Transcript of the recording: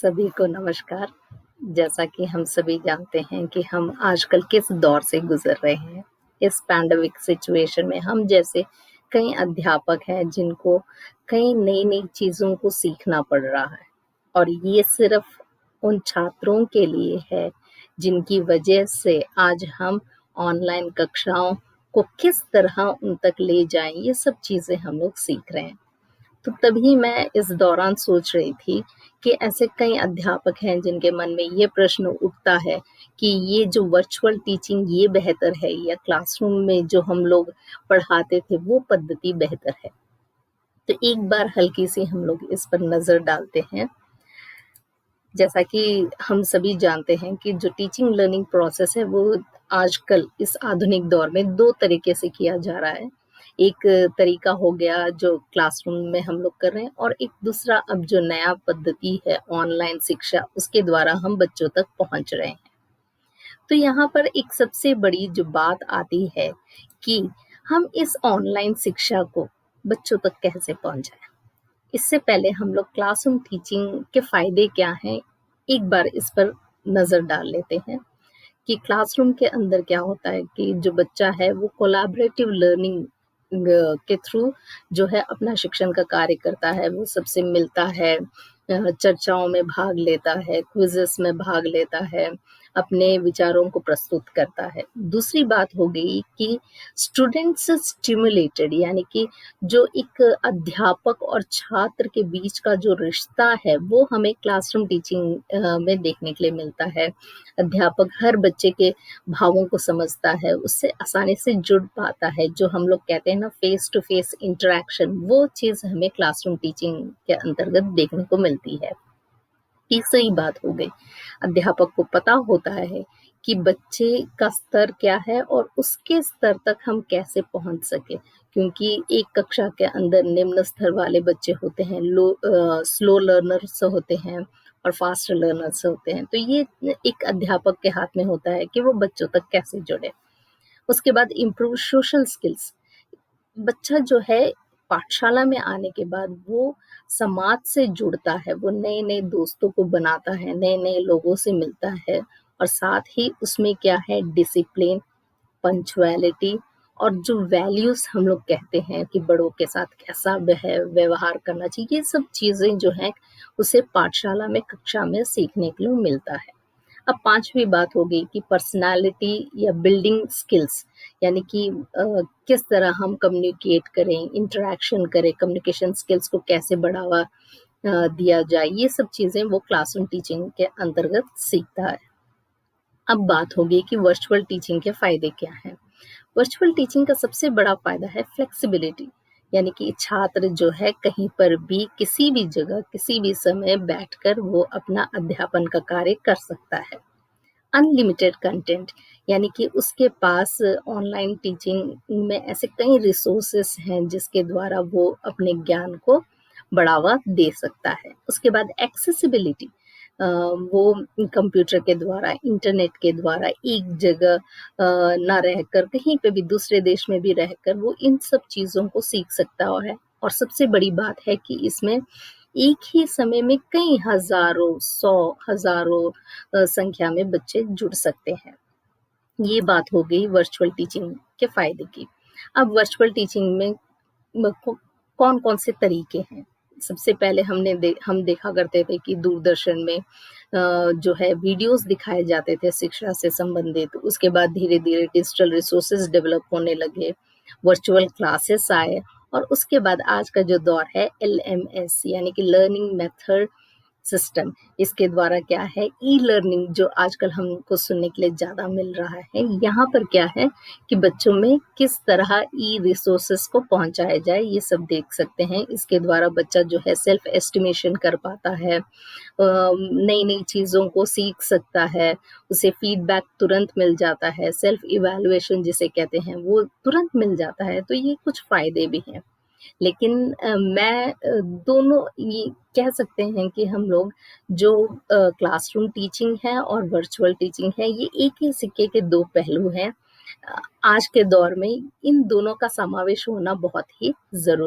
सभी को नमस्कार। जैसा कि हम सभी जानते हैं कि हम आजकल किस दौर से गुज़र रहे हैं। इस पैंडेमिक सिचुएशन में हम जैसे कई अध्यापक हैं जिनको कई नई-नई चीज़ों को सीखना पड़ रहा है और ये सिर्फ़ उन छात्रों के लिए है जिनकी वजह से आज हम ऑनलाइन कक्षाओं को किस तरह उन तक ले जाएँ, ये सब चीज़ें हम लोग सीख रहे हैं। तो तभी मैं इस दौरान सोच रही थी कि ऐसे कई अध्यापक हैं जिनके मन में ये प्रश्न उठता है कि ये जो वर्चुअल टीचिंग ये बेहतर है या क्लासरूम में जो हम लोग पढ़ाते थे वो पद्धति बेहतर है। तो एक बार हल्की-सी हम लोग इस पर नज़र डालते हैं। जैसा कि हम सभी जानते हैं कि जो टीचिंग लर्निंग प्रोसेस है वो आजकल इस आधुनिक दौर में 2 तरीके से किया जा रहा है। एक तरीका हो गया जो क्लासरूम में हम लोग कर रहे हैं और एक दूसरा अब जो नया पद्धति है ऑनलाइन शिक्षा उसके द्वारा हम बच्चों तक पहुँच रहे हैं। तो यहाँ पर एक सबसे बड़ी जो बात आती है कि हम इस ऑनलाइन शिक्षा को बच्चों तक कैसे पहुँचाएँ? इससे पहले हम लोग क्लासरूम टीचिंग के फ़ायदे क्या हैं, एक बार इस पर नज़र डाल लेते हैं कि क्लासरूम के अंदर क्या होता है कि जो बच्चा है वो कोलैबोरेटिव लर्निंग के थ्रू जो है अपना शिक्षण का कार्य करता है, वो सबसे मिलता है, चर्चाओं में भाग लेता है, क्विज़ेस में भाग लेता है, अपने विचारों को प्रस्तुत करता है। दूसरी बात हो गई कि स्टूडेंट्स स्टिम्युलेटेड यानी कि जो एक अध्यापक और छात्र के बीच का जो रिश्ता है, वो हमें क्लासरूम टीचिंग में देखने के लिए मिलता है। अध्यापक हर बच्चे के भावों को समझता है, उससे आसानी से जुड़ पाता है, जो हम लोग कहते हैं ना फेस टू फेस इंटरैक्शन, वो चीज़ हमें क्लासरूम टीचिंग के अंतर्गत देखने को मिलती है। तीसरी बात हो गई, अध्यापक को पता होता है कि बच्चे का स्तर क्या है और उसके स्तर तक हम कैसे पहुँच सकें। क्योंकि एक कक्षा के अंदर निम्न स्तर वाले बच्चे होते हैं, स्लो लर्नर्स होते हैं और फास्ट लर्नर्स होते हैं। तो ये एक अध्यापक के हाथ में होता है कि वो बच्चों तक कैसे जुड़े। उसके बाद इम्प्रूव सोशल स्किल्स, बच्चा जो है पाठशाला में आने के बाद वो समाज से जुड़ता है, वो नए-नए दोस्तों को बनाता है, नए-नए लोगों से मिलता है और साथ ही उसमें क्या है डिसिप्लिन, पंक्चुअलिटी और जो वैल्यूज़ हम लोग कहते हैं कि बड़ों के साथ कैसा व्यवहार करना चाहिए, ये सब चीज़ें जो हैं उसे पाठशाला में, कक्षा में सीखने के लिए मिलता है। अब 5वीं बात हो गई कि पर्सनैलिटी या बिल्डिंग स्किल्स यानी कि किस तरह हम कम्युनिकेट करें, इंटरैक्शन करें, कम्युनिकेशन स्किल्स को कैसे बढ़ावा दिया जाए, ये सब चीज़ें वो क्लासरूम टीचिंग के अंतर्गत सीखता है। अब बात होगी कि वर्चुअल टीचिंग के फ़ायदे क्या हैं? वर्चुअल टीचिंग का सबसे बड़ा फ़ायदा है फ्लेक्सिबिलिटी, यानी कि छात्र जो है कहीं पर भी, किसी भी जगह, किसी भी समय बैठकर वो अपना अध्यापन का कार्य कर सकता है। अनलिमिटेड कंटेंट यानी कि उसके पास ऑनलाइन टीचिंग में ऐसे कई रिसोर्सेस हैं जिसके द्वारा वो अपने ज्ञान को बढ़ावा दे सकता है। उसके बाद एक्सेसिबिलिटी, वो कंप्यूटर के द्वारा, इंटरनेट के द्वारा एक जगह ना रहकर कहीं पे भी दूसरे देश में भी रहकर वो इन सब चीज़ों को सीख सकता है। और सबसे बड़ी बात है कि इसमें एक ही समय में कई हज़ारों, 100 हज़ारों संख्या में बच्चे जुड़ सकते हैं। ये बात हो गई वर्चुअल टीचिंग के फ़ायदे की। अब वर्चुअल टीचिंग में कौन-कौन से तरीके हैं? सबसे पहले हम देखा करते थे कि दूरदर्शन में जो है वीडियोज़ दिखाए जाते थे शिक्षा से संबंधित। उसके बाद धीरे-धीरे डिजिटल रिसोर्सेज़ डेवलप होने लगे, वर्चुअल क्लासेस आए और उसके बाद आज का जो दौर है एलएमएस यानी कि लर्निंग मेथड सिस्टम, इसके द्वारा क्या है ई-लर्निंग जो आजकल हमको सुनने के लिए ज़्यादा मिल रहा है। यहाँ पर क्या है कि बच्चों में किस तरह ई-रिसोर्सेज़ को पहुँचाया जाए, ये सब देख सकते हैं। इसके द्वारा बच्चा जो है सेल्फ एस्टिमेशन कर पाता है, नई-नई चीज़ों को सीख सकता है, उसे फीडबैक तुरंत मिल जाता है, सेल्फ इवैल्यूएशन जिसे कहते हैं, वो तुरंत मिल जाता है। तो ये कुछ फ़ायदे भी हैं। लेकिन मैं दोनों ये कह सकते हैं कि हम लोग जो क्लासरूम टीचिंग है और वर्चुअल टीचिंग है, ये एक ही सिक्के के 2 पहलू हैं। आज के दौर में इन दोनों का समावेश होना बहुत ही ज़रूरी